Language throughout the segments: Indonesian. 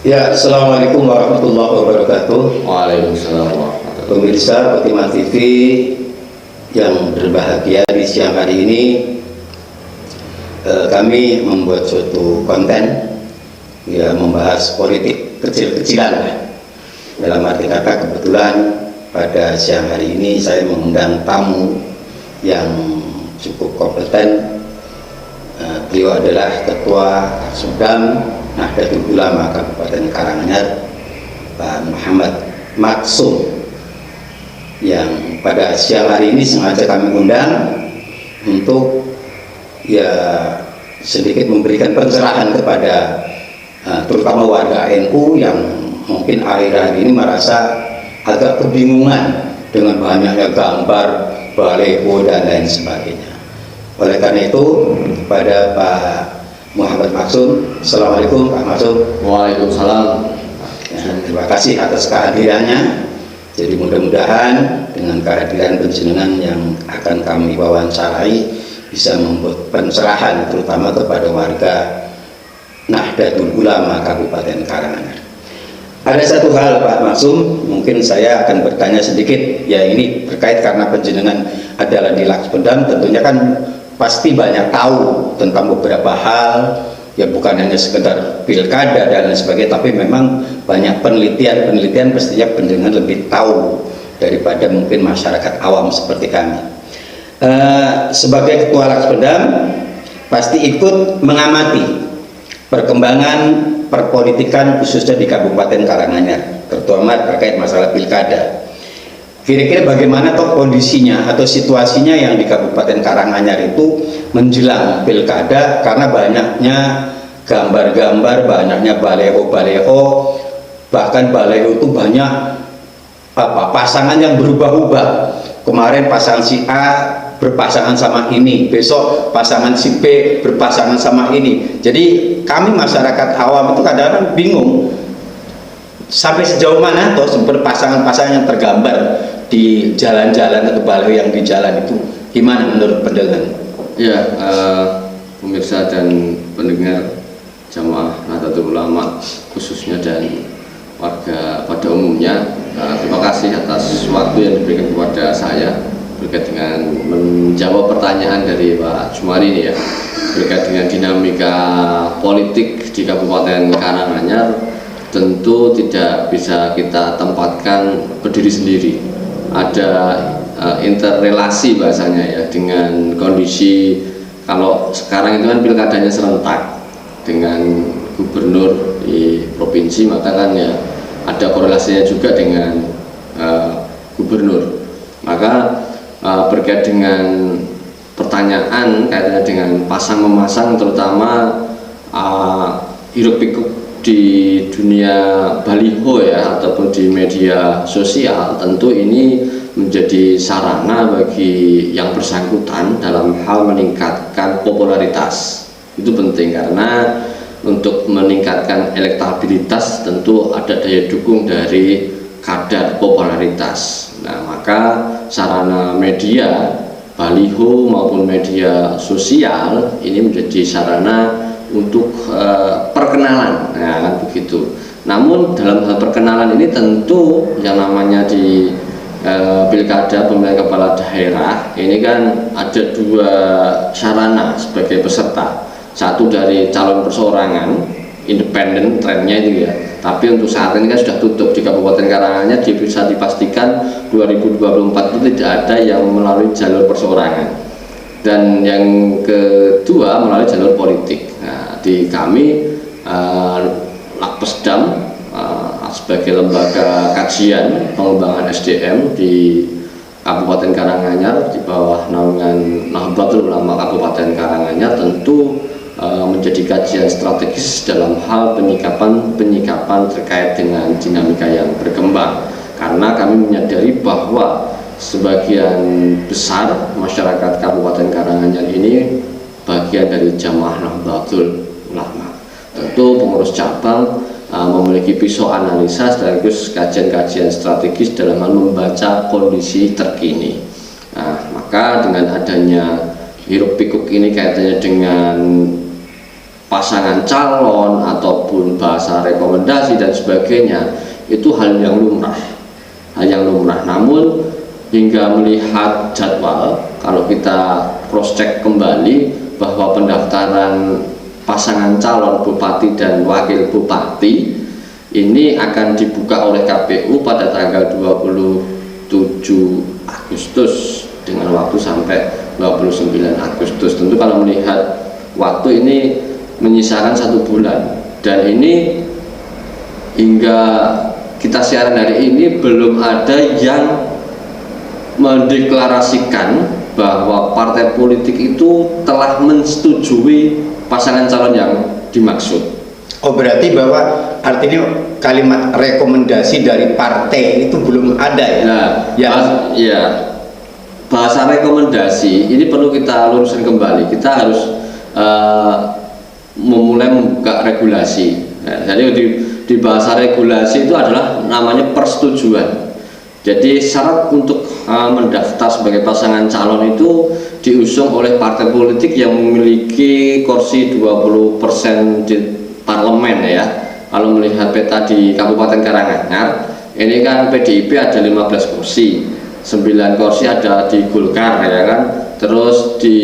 Ya, Assalamualaikum warahmatullahi wabarakatuh. Waalaikumsalam warahmatullahi Pemirsa Khotimah TV yang berbahagia, di siang hari ini kami membuat suatu konten ya, membahas politik kecil-kecilan. Dalam arti kata, kebetulan pada siang hari ini saya mengundang tamu yang cukup kompeten. Beliau adalah Ketua Sudam Nahdlatul Ulama Kabupaten Karanganyar, Pak Muhammad Maksum, yang pada siang hari ini sengaja kami undang untuk ya sedikit memberikan pencerahan kepada terutama warga NU yang mungkin akhir-akhir ini merasa agak kebingungan dengan banyaknya gambar, baliho dan lain sebagainya. Oleh karena itu, pada Pak Muhammad Maksum, Assalamualaikum Pak Maksum. Waalaikumsalam. Ya, terima kasih atas kehadirannya. Jadi mudah-mudahan dengan kehadiran penjenengan yang akan kami wawancarai bisa membuat pencerahan terutama kepada warga Nahdlatul Ulama Kabupaten Karanganyar. Ada satu hal Pak Maksum, mungkin saya akan bertanya sedikit, ya ini terkait karena penjenengan adalah di Lakspedam, tentunya kan pasti banyak tahu tentang beberapa hal, ya bukan hanya sekedar pilkada dan lain sebagainya, tapi memang banyak penelitian pastinya pendengar lebih tahu daripada mungkin masyarakat awam seperti kami. Sebagai Ketua Lakspedam pasti ikut mengamati perkembangan perpolitikan khususnya di Kabupaten Karanganyar, terutama terkait masalah pilkada. Kira-kira bagaimana toh kondisinya atau situasinya yang di Kabupaten Karanganyar itu menjelang pilkada, karena banyaknya gambar-gambar, banyaknya baleho-baleho, bahkan baleho itu banyak pasangan yang berubah-ubah. Kemarin pasangan si A berpasangan sama ini, besok pasangan si B berpasangan sama ini. Jadi kami masyarakat awam itu kadang-kadang bingung sampai sejauh mana toh pasangan-pasangan yang tergambar di jalan-jalan atau baliho yang di jalan itu gimana menurut pendengar? Ya, pemirsa dan pendengar Jamaah Nahdlatul Ulama khususnya dan warga pada umumnya, terima kasih atas waktu yang diberikan kepada saya berkait dengan menjawab pertanyaan dari Pak Jumari ini ya, berkait dengan dinamika politik di Kabupaten Karanganyar. Tentu tidak bisa kita tempatkan berdiri sendiri, ada interrelasi bahasanya ya dengan kondisi. Kalau sekarang itu kan pilkadanya serentak dengan gubernur di provinsi, maka kan ya ada korelasinya juga dengan gubernur. Maka berkait dengan pertanyaan kaitannya dengan pasang memasang, terutama hiruk pikuk di dunia baliho ya ataupun di media sosial, tentu ini menjadi sarana bagi yang bersangkutan dalam hal meningkatkan popularitas. Itu penting karena untuk meningkatkan elektabilitas tentu ada daya dukung dari kadar popularitas. Nah, maka sarana media baliho maupun media sosial ini menjadi sarana untuk perkenalan, nah kan begitu. Namun dalam hal perkenalan ini tentu yang namanya di pilkada pemilihan kepala daerah ini kan ada dua sarana sebagai peserta. Satu dari calon perseorangan independen trennya itu ya, tapi untuk saat ini kan sudah tutup di Kabupaten Karanganyar. Bisa dipastikan 2024 itu tidak ada yang melalui jalur perseorangan, dan yang kedua melalui jalur politik. Nah, di kami Lakpesdam sebagai lembaga kajian pengembangan SDM di Kabupaten Karanganyar di bawah naungan Nahdlatul Ulama Kabupaten Karanganyar tentu menjadi kajian strategis dalam hal penyikapan terkait dengan dinamika yang berkembang, karena kami menyadari bahwa sebagian besar masyarakat Kabupaten Karanganyar ini bagian dari Jamaah Nahdlatul Ulama. Tentu pengurus cabang memiliki pisau analisa sekaligus kajian-kajian strategis dalam hal membaca kondisi terkini. Nah, maka dengan adanya hiruk pikuk ini kaitannya dengan pasangan calon ataupun bahasa rekomendasi dan sebagainya itu hal yang lumrah. Namun hingga melihat jadwal, kalau kita cross check kembali bahwa pendaftaran pasangan calon bupati dan wakil bupati ini akan dibuka oleh KPU pada tanggal 27 Agustus dengan waktu sampai 29 Agustus. Tentu kalau melihat waktu ini menyisakan 1 bulan, dan ini hingga kita siaran hari ini belum ada yang mendeklarasikan bahwa partai politik itu telah menyetujui pasangan calon yang dimaksud. Oh, berarti bahwa artinya kalimat rekomendasi dari partai itu belum ada ya? Nah, bahasa rekomendasi ini perlu kita luruskan kembali. Kita harus memulai membuka regulasi. Nah, jadi di bahasa regulasi itu adalah namanya persetujuan. Jadi syarat untuk mendaftar sebagai pasangan calon itu diusung oleh partai politik yang memiliki kursi 20% di parlemen ya. Kalau melihat peta di Kabupaten Karanganyar, ini kan PDIP ada 15 kursi, 9 kursi ada di Golkar ya kan. Terus di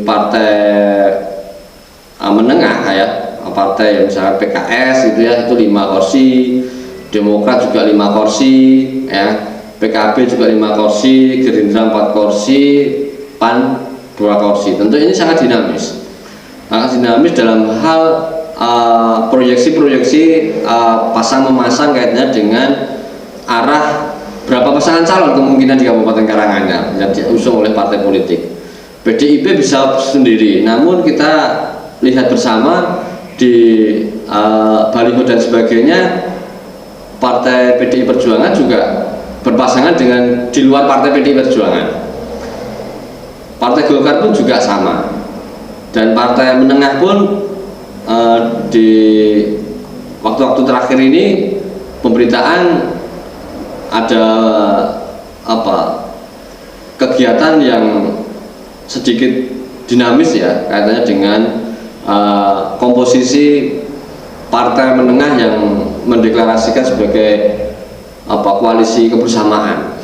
partai menengah ya, partai misalnya PKS itu ya, itu 5 kursi, Demokrat juga 5 kursi ya, PKB juga 5 kursi, Gerindra 4 kursi, PAN 2 kursi. Tentu ini sangat dinamis dalam hal proyeksi-proyeksi pasang memasang kaitannya dengan arah berapa pasangan calon kemungkinan di Kabupaten Karanganyar yang diusung oleh partai politik. PDIP bisa sendiri, namun kita lihat bersama di baliho dan sebagainya, partai PDI Perjuangan juga berpasangan dengan di luar partai PDI Perjuangan. Partai Golkar pun juga sama, dan partai menengah pun di waktu-waktu terakhir ini pemberitaan ada kegiatan yang sedikit dinamis ya, kaitannya dengan komposisi partai menengah yang mendeklarasikan sebagai koalisi kebersamaan.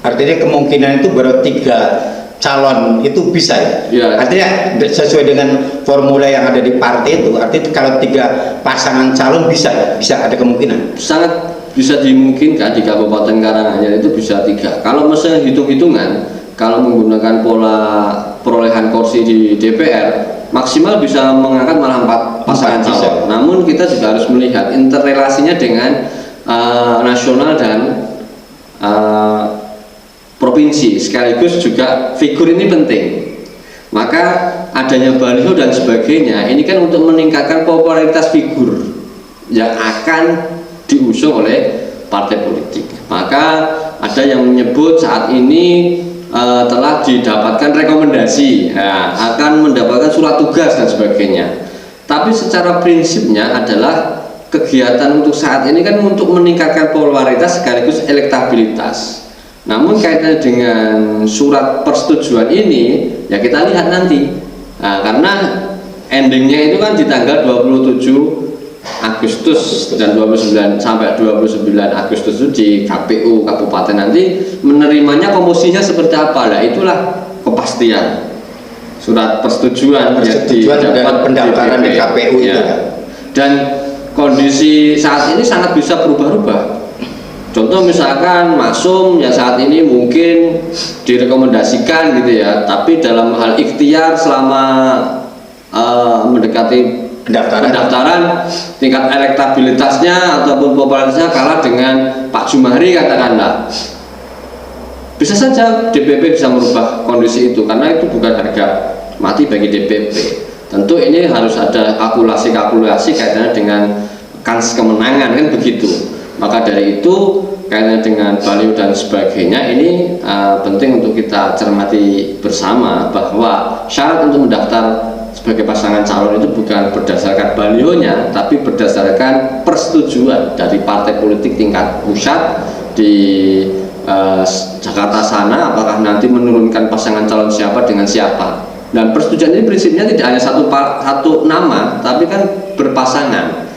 Artinya kemungkinan itu baru 3 calon itu bisa ya? Ya. Artinya sesuai dengan formula yang ada di partai itu, artinya kalau 3 pasangan calon bisa ada kemungkinan? Sangat bisa dimungkinkan di Kabupaten Karanganyar itu bisa 3. Kalau misalnya hitung-hitungan, kalau menggunakan pola perolehan kursi di DPR, maksimal bisa mengangkat malah 4 pasangan calon. Namun kita juga harus melihat interrelasinya dengan nasional dan provinsi, sekaligus juga figur ini penting. Maka adanya baliho dan sebagainya ini kan untuk meningkatkan popularitas figur yang akan diusung oleh partai politik. Maka ada yang menyebut saat ini telah didapatkan rekomendasi, akan mendapatkan surat tugas dan sebagainya. Tapi secara prinsipnya adalah kegiatan untuk saat ini kan untuk meningkatkan popularitas sekaligus elektabilitas. Namun kaitannya dengan surat persetujuan ini ya kita lihat nanti. Karena endingnya itu kan di tanggal 27 Agustus dan 29 sampai 29 Agustus itu di KPU Kabupaten nanti menerimanya komposisinya seperti apa. Nah, itulah kepastian surat persetujuan yang didapat pendaftaran di KPU ya. Itu kan. Dan kondisi saat ini sangat bisa berubah-ubah. Contoh misalkan Maksum ya saat ini mungkin direkomendasikan gitu ya, tapi dalam hal ikhtiar selama mendekati pendaftaran tingkat elektabilitasnya ataupun popularitasnya kalah dengan Pak Jumahri katakanlah. Bisa saja DPP bisa merubah kondisi itu karena itu bukan harga mati bagi DPP. Tentu ini harus ada kalkulasi kaitannya dengan kans kemenangan kan begitu. Maka dari itu kaitannya dengan baliho dan sebagainya ini penting untuk kita cermati bersama bahwa syarat untuk mendaftar sebagai pasangan calon itu bukan berdasarkan balihonya, tapi berdasarkan persetujuan dari partai politik tingkat pusat di Jakarta sana, apakah nanti menurunkan pasangan calon siapa dengan siapa. Dan persetujuan ini prinsipnya tidak hanya satu nama, tapi kan berpasangan.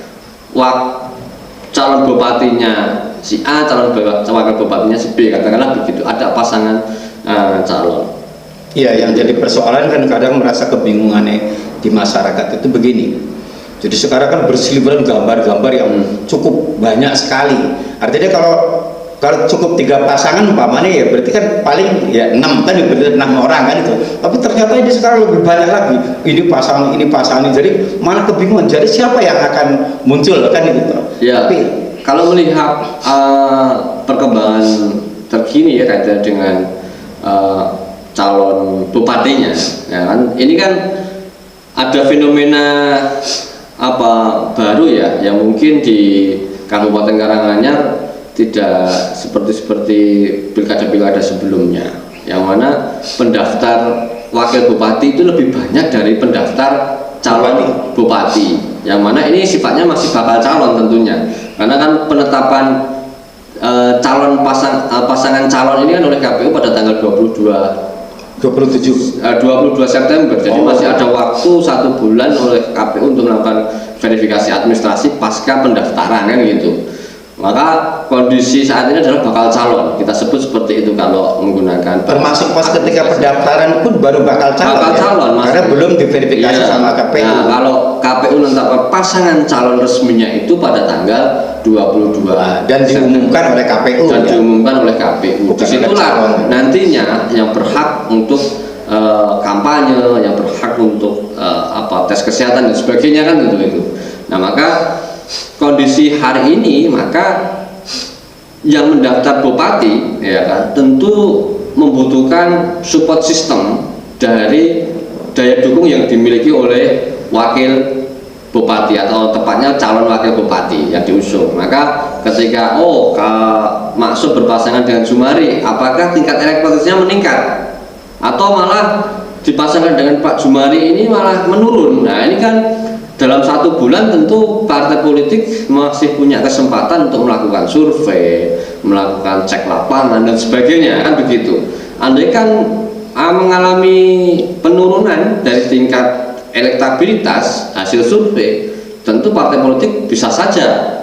Calon bupatinya si A, calon wakil bupatinya si B, katakanlah begitu. Ada pasangan calon. Iya, yang jadi persoalan kan kadang merasa kebingungannya di masyarakat itu begini. Jadi sekarang kan berseliweran gambar-gambar yang cukup banyak sekali. Artinya kalau cukup 3 pasangan umpamanya ya berarti kan paling ya 6 kan, berarti 6 orang kan itu. Tapi ternyata ini sekarang lebih banyak lagi. Ini pasangan ini. Jadi malah kebingungan. Jadi siapa yang akan muncul kan itu? Ya. Tapi kalau melihat perkembangan terkini ya kaitan dengan calon bupatinya, ya kan, ini kan ada fenomena baru ya, yang mungkin di Kabupaten Karanganyar tidak seperti pilkada-pilkada sebelumnya, yang mana pendaftar wakil bupati itu lebih banyak dari pendaftar calon bupati, yang mana ini sifatnya masih bakal calon tentunya, karena kan penetapan calon pasangan calon ini kan oleh KPU pada tanggal 27 September. Jadi masih ada waktu 1 bulan oleh KPU untuk melakukan verifikasi administrasi pasca pendaftaran kan gitu. Maka kondisi saat ini adalah bakal calon, kita sebut seperti itu kalau menggunakan termasuk pas ketika pendaftaran pun baru bakal calon, karena belum diverifikasi sama KPU. Nah, kalau KPU menetapkan pasangan calon resminya itu pada tanggal 22 dan diumumkan oleh KPU. Disitulah nantinya yang berhak untuk kampanye, yang berhak untuk tes kesehatan dan sebagainya kan itu. Nah, maka kondisi hari ini, maka yang mendaftar bupati ya kan tentu membutuhkan support system dari daya dukung yang dimiliki oleh wakil bupati atau tepatnya calon wakil bupati yang diusung. Maka ketika masuk berpasangan dengan Jumari, apakah tingkat elektabilitasnya meningkat atau malah dipasangkan dengan Pak Jumari ini malah menurun? Nah, ini kan dalam 1 bulan tentu partai politik masih punya kesempatan untuk melakukan survei, melakukan cek lapangan dan sebagainya kan begitu. Andai kan mengalami penurunan dari tingkat elektabilitas hasil survei, tentu partai politik bisa saja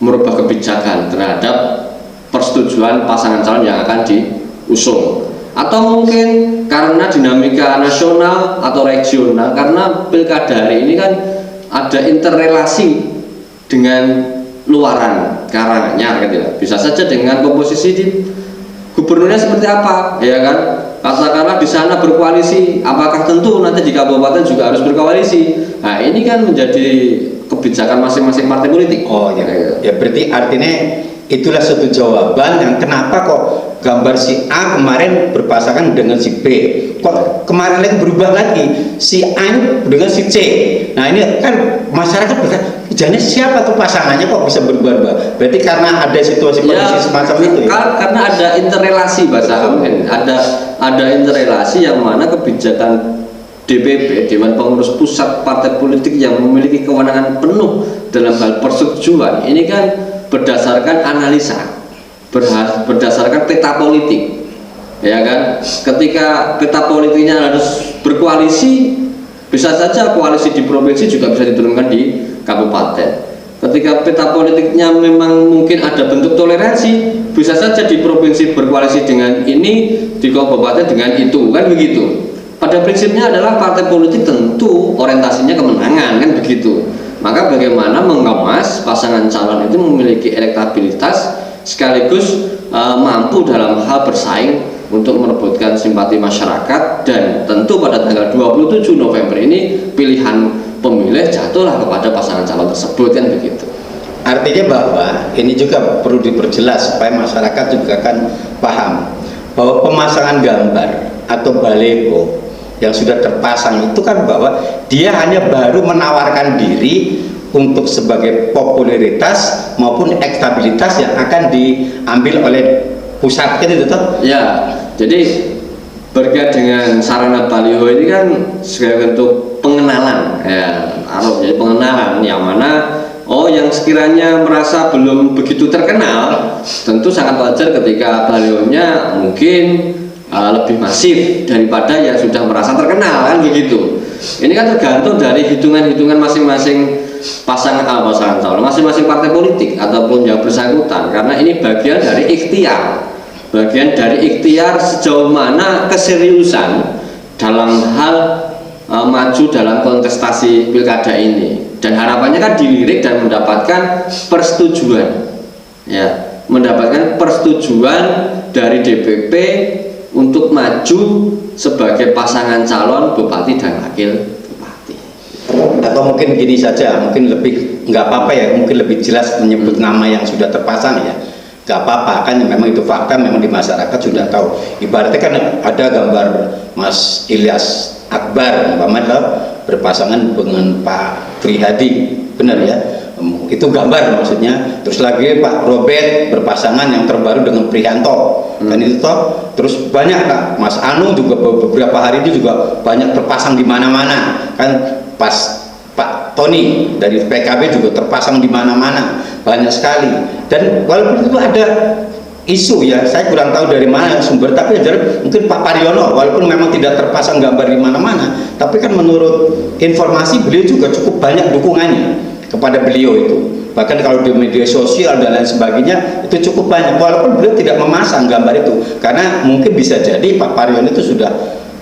merubah kebijakan terhadap persetujuan pasangan calon yang akan diusung. Atau mungkin karena dinamika nasional atau regional, karena pilkada hari ini kan ada interrelasi dengan luaran Karanganyar gitu ya. Bisa saja dengan komposisi di gubernurnya seperti apa, ya kan? Katakanlah di sana berkoalisi, apakah tentu nanti di kabupaten juga harus berkoalisi? Nah, ini kan menjadi kebijakan masing-masing partai politik. Oh ya, ya berarti artinya itulah satu jawaban yang kenapa kok gambar si A kemarin berpasangan dengan si B, kok kemarin lagi berubah lagi si A dengan si C. Nah, ini kan masyarakat bertanya, jadi siapa tuh pasangannya kok bisa berubah-ubah? Berarti karena ada situasi kondisi semacam itu ya? Karena ada interrelasi bahasa Amin. Ada interrelasi yang mana kebijakan DPP, Dewan Pengurus Pusat Partai Politik yang memiliki kewenangan penuh dalam hal persetujuan ini kan berdasarkan analisa, berdasarkan peta politik, ya kan? Ketika peta politiknya harus berkoalisi, bisa saja koalisi di provinsi juga bisa diturunkan di kabupaten. Ketika peta politiknya memang mungkin ada bentuk toleransi, bisa saja di provinsi berkoalisi dengan ini, di kabupaten dengan itu, kan begitu. Pada prinsipnya adalah partai politik tentu orientasinya kemenangan, kan begitu. Maka bagaimana mengemas pasangan calon itu memiliki elektabilitas sekaligus mampu dalam hal bersaing untuk merebutkan simpati masyarakat, dan tentu pada tanggal 27 November ini pilihan pemilih jatuhlah kepada pasangan calon tersebut, kan begitu. Artinya bahwa ini juga perlu diperjelas supaya masyarakat juga kan paham bahwa pemasangan gambar atau baliho yang sudah terpasang itu kan bahwa dia hanya baru menawarkan diri untuk sebagai popularitas maupun elektabilitas yang akan diambil oleh pusat, gitu toh? Ya, jadi berkait dengan sarana baliho ini kan sebagai bentuk pengenalan, ya, jadi pengenalan yang mana yang sekiranya merasa belum begitu terkenal, tentu sangat wajar ketika balihonya mungkin lebih masif daripada yang sudah merasa terkenal, kan begitu. Ini kan tergantung dari hitungan-hitungan masing-masing pasangan calon, masing-masing partai politik ataupun yang bersangkutan, karena ini bagian dari ikhtiar, sejauh mana keseriusan dalam hal maju dalam kontestasi pilkada ini, dan harapannya kan dilirik dan mendapatkan persetujuan, ya, mendapatkan persetujuan dari DPP untuk maju sebagai pasangan calon bupati dan wakil bupati. Atau mungkin gini saja, mungkin lebih nggak apa-apa ya, mungkin lebih jelas menyebut nama yang sudah terpasang ya, nggak apa-apa kan, memang itu fakta, memang di masyarakat sudah tahu. Ibaratnya kan ada gambar Mas Ilyas Akbar umpamanya berpasangan dengan Pak Prihadi, benar ya, itu gambar maksudnya. Terus lagi Pak Robert berpasangan yang terbaru dengan Prihanto, kan itu toh. Terus banyak Kak, Mas Anu juga beberapa hari ini juga banyak terpasang di mana-mana kan. Pas Pak Tony dari PKB juga terpasang di mana-mana, banyak sekali. Dan walaupun itu ada isu ya, saya kurang tahu dari mana sumber, tapi mungkin Pak Paryono walaupun memang tidak terpasang gambar di mana-mana, tapi kan menurut informasi beliau juga cukup banyak dukungannya kepada beliau itu. Bahkan kalau di media sosial dan lain sebagainya itu cukup banyak, walaupun beliau tidak memasang gambar itu, karena mungkin bisa jadi Pak Paryono itu sudah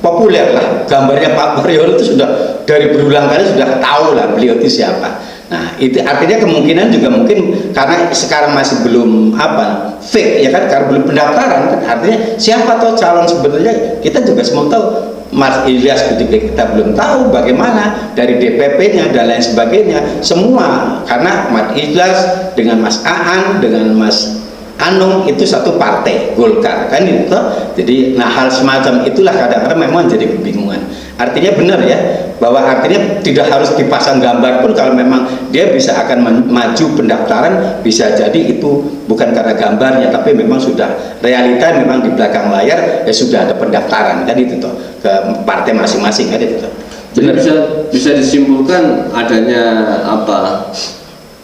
populer lah, gambarnya Pak Paryono itu sudah dari berulang kali sudah tahu lah beliau itu siapa. Nah itu artinya kemungkinan juga mungkin karena sekarang masih belum fake ya kan, karena belum pendaftaran kan, artinya siapa tuh calon sebenarnya kita juga semua tahu. Mas Ilyas kita belum tahu bagaimana dari DPP-nya dan lain sebagainya semua, karena Mas Ilyas dengan Mas Aan dengan Mas Anung itu satu partai Golkar kan itu. Jadi nah hal semacam itulah kadang-kadang memang jadi kebingungan. Artinya benar ya, bahwa artinya tidak harus dipasang gambar pun, kalau memang dia bisa akan maju pendaftaran, bisa jadi itu bukan karena gambarnya, tapi memang sudah realita, memang di belakang layar ya sudah ada pendaftaran kan itu toh ke partai masing-masing kan itu toh. Jadi bisa disimpulkan adanya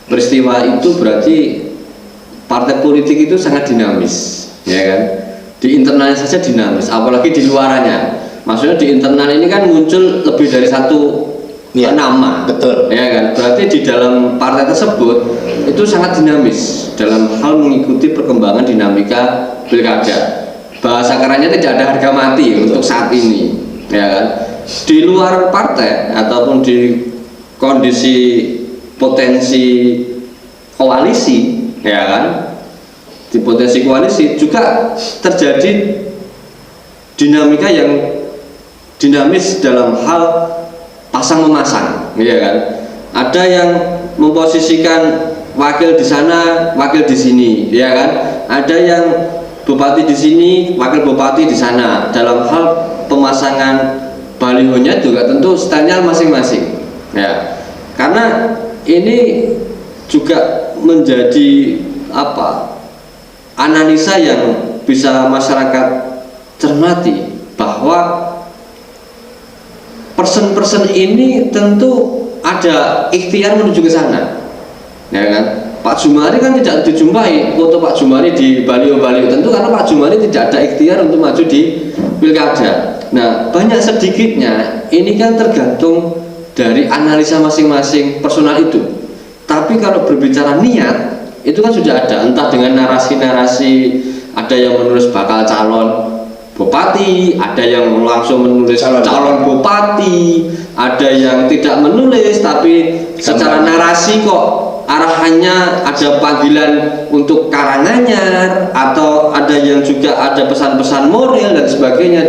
peristiwa itu berarti partai politik itu sangat dinamis, ya kan? Di internalnya saja dinamis, apalagi di luarannya. Maksudnya di internal ini kan muncul lebih dari satu nama, betul, ya kan? Berarti di dalam partai tersebut itu sangat dinamis dalam hal mengikuti perkembangan dinamika pilkada. Bahasa kerennya tidak ada harga mati untuk saat ini, ya kan? Di luar partai ataupun di kondisi potensi koalisi, ya kan, di potensi koalisi juga terjadi dinamika yang dinamis dalam hal pasang memasang, ya kan. Ada yang memposisikan wakil di sana, wakil di sini, ya kan. Ada yang bupati di sini, wakil bupati di sana. Dalam hal pemasangan balihonya juga tentu stylenya masing-masing, ya. Karena ini juga menjadi analisa yang bisa masyarakat cermati, bahwa person-person ini tentu ada ikhtiar menuju ke sana, ya kan. Pak Jumari kan tidak dijumpai foto Pak Jumari di baliho-baliho, tentu karena Pak Jumari tidak ada ikhtiar untuk maju di pilkada. Nah, banyak sedikitnya ini kan tergantung dari analisa masing-masing personal itu. Tapi kalau berbicara niat, itu kan sudah ada, entah dengan narasi-narasi, ada yang menulis bakal calon bupati, ada yang langsung menulis calon bupati, ada yang tidak menulis tapi secara narasi kok arahannya ada panggilan untuk Karanganyar, atau ada yang juga ada pesan-pesan moral dan sebagainya.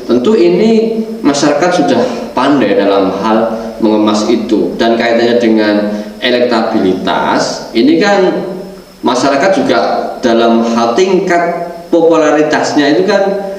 Tentu ini masyarakat sudah pandai dalam hal mengemas itu, dan kaitannya dengan elektabilitas ini kan masyarakat juga dalam hal tingkat popularitasnya itu kan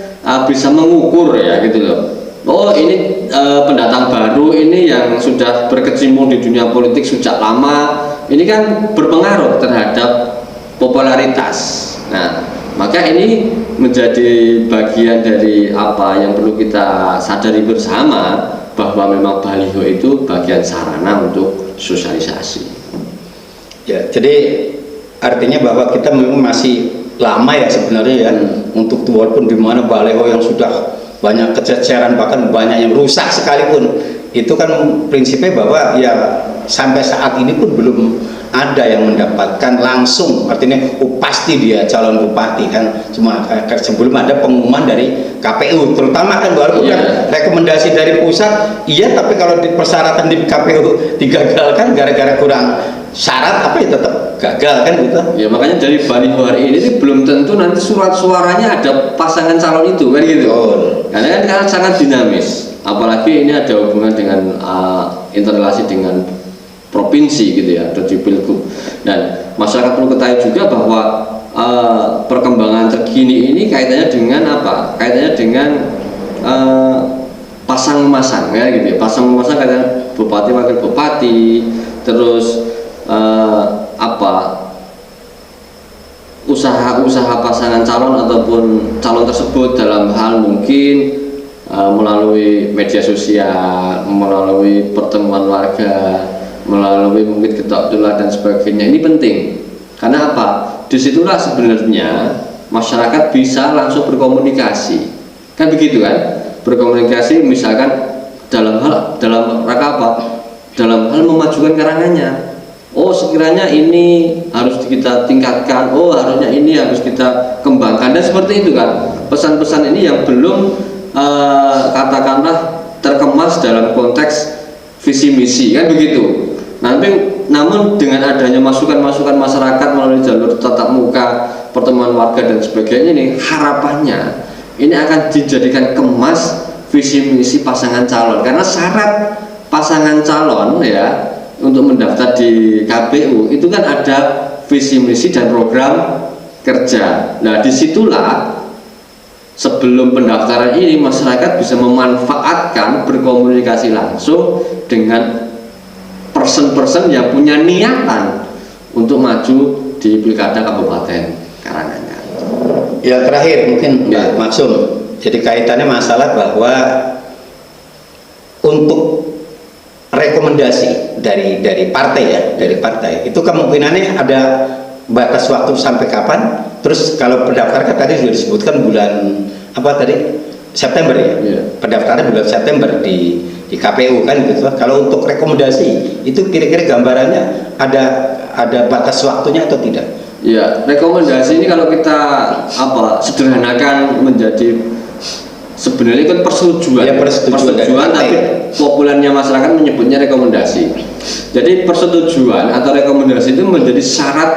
bisa mengukur, ya gitu loh. Oh ini pendatang baru ini yang sudah berkecimpung di dunia politik sejak lama, ini kan berpengaruh terhadap popularitas. Nah, maka ini menjadi bagian dari apa yang perlu kita sadari bersama, bahwa memang baliho itu bagian sarana untuk sosialisasi. Ya, jadi artinya bahwa kita memang masih lama ya sebenarnya ya untuk walaupun di mana baleho yang sudah banyak kececeran bahkan banyak yang rusak sekalipun itu kan prinsipnya bahwa ya sampai saat ini pun belum ada yang mendapatkan langsung artinya pasti dia calon bupati kan cuma sebelum ada pengumuman dari KPU terutama kan walaupun kan rekomendasi dari pusat iya tapi kalau di persyaratan di KPU digagalkan gara-gara kurang syarat apa ya tetap gagal kan gitu ya. Makanya dari baliho hari ini belum tentu nanti surat suaranya ada pasangan calon itu kan gitu. Karena kan sangat dinamis apalagi ini ada hubungan dengan interrelasi dengan provinsi gitu ya atau di pilgub. Dan masyarakat perlu ketahui juga bahwa perkembangan terkini ini kaitannya dengan apa? Kaitannya dengan pasang memasang ya gitu ya. Pasang memasang kaitannya bupati wakil bupati terus usaha-usaha pasangan calon ataupun calon tersebut dalam hal mungkin melalui media sosial, melalui pertemuan warga, melalui mungkin ketok tulah dan sebagainya. Ini penting karena apa? Disitulah sebenarnya masyarakat bisa langsung berkomunikasi kan begitu kan, berkomunikasi misalkan dalam rangka apa? Dalam hal memajukan karangannya. Oh sekiranya ini harus kita tingkatkan, oh harusnya ini harus kita kembangkan dan seperti itu kan. Pesan-pesan ini yang belum katakanlah terkemas dalam konteks visi misi kan begitu. Namun dengan adanya masukan-masukan masyarakat melalui jalur tatap muka, pertemuan warga dan sebagainya ini harapannya ini akan dijadikan kemas visi misi pasangan calon karena syarat pasangan calon ya untuk mendaftar di KPU itu kan ada visi misi dan program kerja. Nah disitulah sebelum pendaftaran ini masyarakat bisa memanfaatkan berkomunikasi langsung dengan person-person yang punya niatan untuk maju di pilkada Kabupaten Karanganyar. Ya terakhir mungkin Pak Maksum, jadi kaitannya masalah bahwa untuk rekomendasi dari partai ya, dari partai itu kemungkinannya ada batas waktu sampai kapan? Terus kalau pendaftaran tadi sudah disebutkan bulan apa tadi September ya, pendaftaran bulan September di KPU kan gitu. Kalau untuk rekomendasi itu kira-kira gambarannya ada batas waktunya atau tidak? Ya rekomendasi ini kalau kita sederhanakan menjadi sebenarnya kan persetujuan, ya, persetujuan tapi populernya masyarakat menyebutnya rekomendasi. Jadi persetujuan atau rekomendasi itu menjadi syarat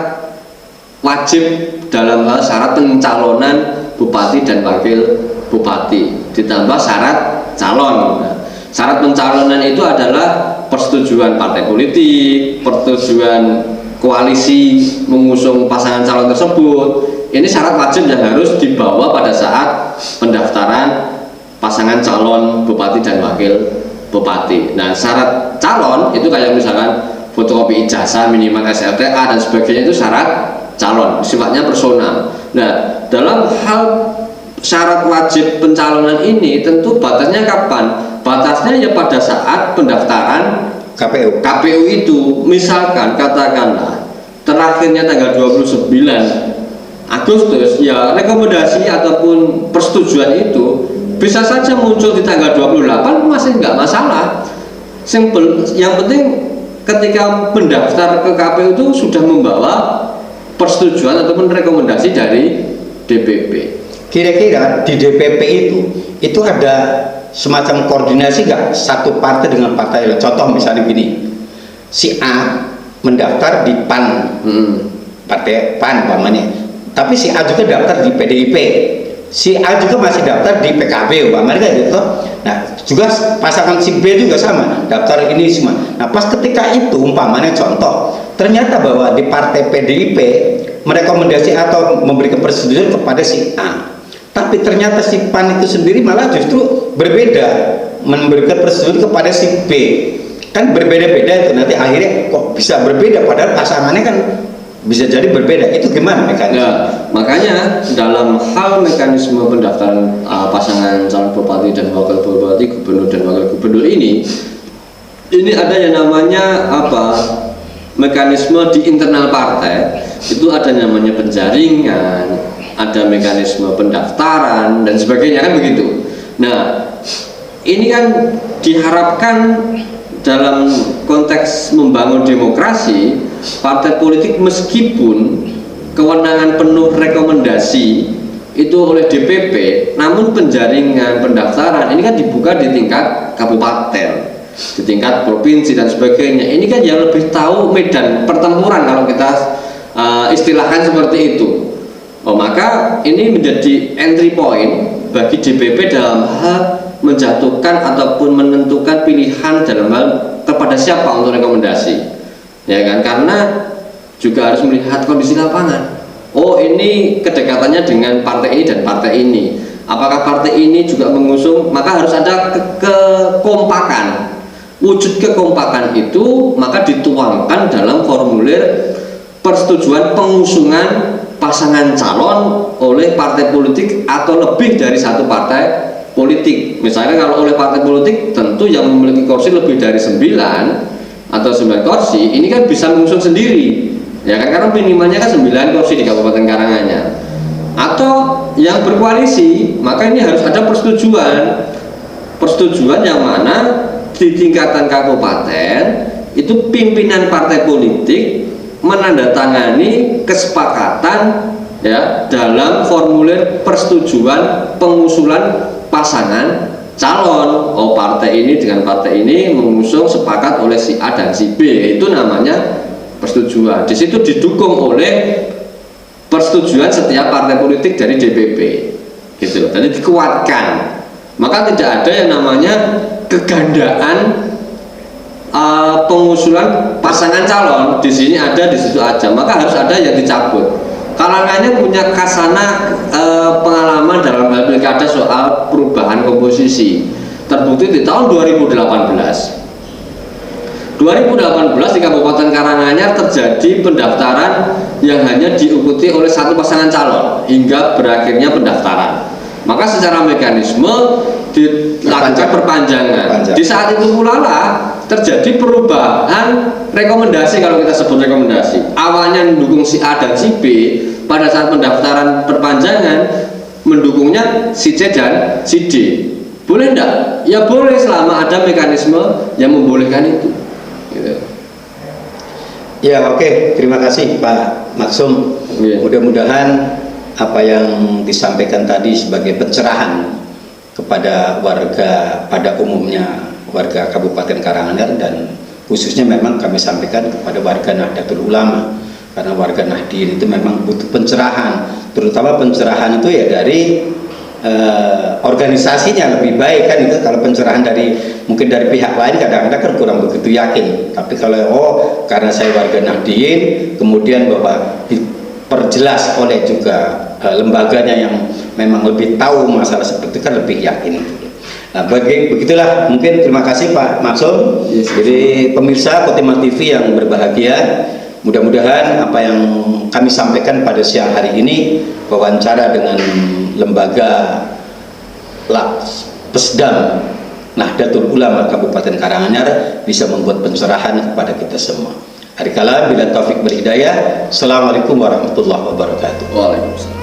wajib dalam hal syarat pencalonan bupati dan wakil bupati ditambah syarat calon. Nah, syarat pencalonan itu adalah persetujuan partai politik, persetujuan koalisi mengusung pasangan calon tersebut. Ini syarat wajib yang harus dibawa pada saat pendaftaran pasangan calon bupati dan wakil bupati. Nah, syarat calon itu kayak misalkan fotokopi ijazah minimal SLTA dan sebagainya itu syarat calon, sifatnya personal. Nah, dalam hal syarat wajib pencalonan ini tentu batasnya kapan? Batasnya ya pada saat pendaftaran KPU itu. Misalkan katakanlah terakhirnya tanggal 29 Agustus, ya rekomendasi ataupun persetujuan itu bisa saja muncul di tanggal 28 masih nggak masalah. Yang penting ketika mendaftar ke KPU itu sudah membawa persetujuan ataupun rekomendasi dari DPP. Kira-kira di DPP itu ada semacam koordinasi nggak satu partai dengan partai lain? Contoh misalnya gini, si A mendaftar di PAN, partai PAN umpamanya, tapi si A juga daftar di PDIP, si A juga masih daftar di PKB umpamanya kayak gitu. Nah juga pasangan si B juga sama daftar ini semua. Nah pas ketika itu umpamanya contoh ternyata bahwa di partai PDIP merekomendasi atau memberikan persetujuan kepada si A, tapi ternyata si PAN itu sendiri malah justru berbeda memberikan persetujuan kepada si B. Kan berbeda-beda itu nanti akhirnya kok bisa berbeda padahal pasangannya kan bisa jadi berbeda. Itu gimana mekanisme? Ya, makanya dalam hal mekanisme pendaftaran pasangan calon bupati dan wakil bupati, gubernur dan wakil gubernur ini ada yang namanya mekanisme di internal partai itu ada namanya penjaringan, ada mekanisme pendaftaran dan sebagainya kan begitu. Nah, ini kan diharapkan dalam konteks membangun demokrasi, partai politik meskipun kewenangan penuh rekomendasi itu oleh DPP, namun penjaringan pendaftaran ini kan dibuka di tingkat kabupaten, di tingkat provinsi dan sebagainya. Ini kan yang lebih tahu medan pertempuran kalau kita istilahkan seperti itu. Oh, maka ini menjadi entry point bagi DPP dalam hal menjatuhkan ataupun menentukan pilihan dalam hal kepada siapa untuk rekomendasi, ya kan? Karena juga harus melihat kondisi lapangan. Oh, ini kedekatannya dengan partai ini dan partai ini. Apakah partai ini juga mengusung? Maka harus ada kekompakan. Wujud kekompakan itu maka dituangkan dalam formulir persetujuan pengusungan pasangan calon oleh partai politik atau lebih dari satu partai politik. Misalnya kalau oleh partai politik tentu yang memiliki kursi lebih dari 9 atau 9 kursi ini kan bisa mengusung sendiri, ya kan, karena minimalnya kan 9 kursi di Kabupaten Karanganyar. Atau yang berkoalisi, maka ini harus ada persetujuan yang mana di tingkatan kabupaten itu pimpinan partai politik menandatangani kesepakatan, ya, dalam formulir persetujuan pengusulan pasangan calon. Oh, partai ini dengan partai ini mengusung sepakat oleh si A dan si B, itu namanya persetujuan. Di situ didukung oleh persetujuan setiap partai politik dari DPP, gitu. Jadi dikuatkan. Maka tidak ada yang namanya kegandaan pengusulan pasangan calon. Di sini ada, di situ aja. Maka harus ada yang dicabut. Kalangannya punya kasana pengalaman dalam hal pilkada soal perubahan komposisi. Terbukti di tahun 2018 di Kabupaten Karanganyar terjadi pendaftaran yang hanya diikuti oleh satu pasangan calon hingga berakhirnya pendaftaran. Maka secara mekanisme dilakukan perpanjangan. Di saat itu pula lah terjadi perubahan rekomendasi, kalau kita sebut rekomendasi. Awalnya mendukung si A dan si B, pada saat pendaftaran perpanjangan mendukungnya si C dan si D. Boleh enggak? Ya boleh, selama ada mekanisme yang membolehkan itu. Gitu. Ya, oke. Terima kasih Pak Maksum. Mudah-mudahan apa yang disampaikan tadi sebagai pencerahan kepada warga pada umumnya, warga Kabupaten Karanganyar, dan khususnya memang kami sampaikan kepada warga Nahdlatul Ulama, karena warga Nahdien itu memang butuh pencerahan, terutama pencerahan itu ya dari organisasinya lebih baik kan. Itu kalau pencerahan dari mungkin dari pihak lain kadang-kadang kan kurang begitu yakin, tapi kalau karena saya warga Nahdien kemudian bahwa diperjelas oleh juga lembaganya yang memang lebih tahu masalah seperti itu kan lebih yakin. Nah, begitulah mungkin. Terima kasih Pak Maksum. Yes. Jadi pemirsa Khotimah TV yang berbahagia, mudah-mudahan apa yang kami sampaikan pada siang hari ini, wawancara dengan lembaga Pesdam Nahdlatul Ulama Kabupaten Karanganyar, bisa membuat pencerahan kepada kita semua. Hari kala bila taufik berhidayah. Assalamualaikum warahmatullahi wabarakatuh. Waalaikumsalam.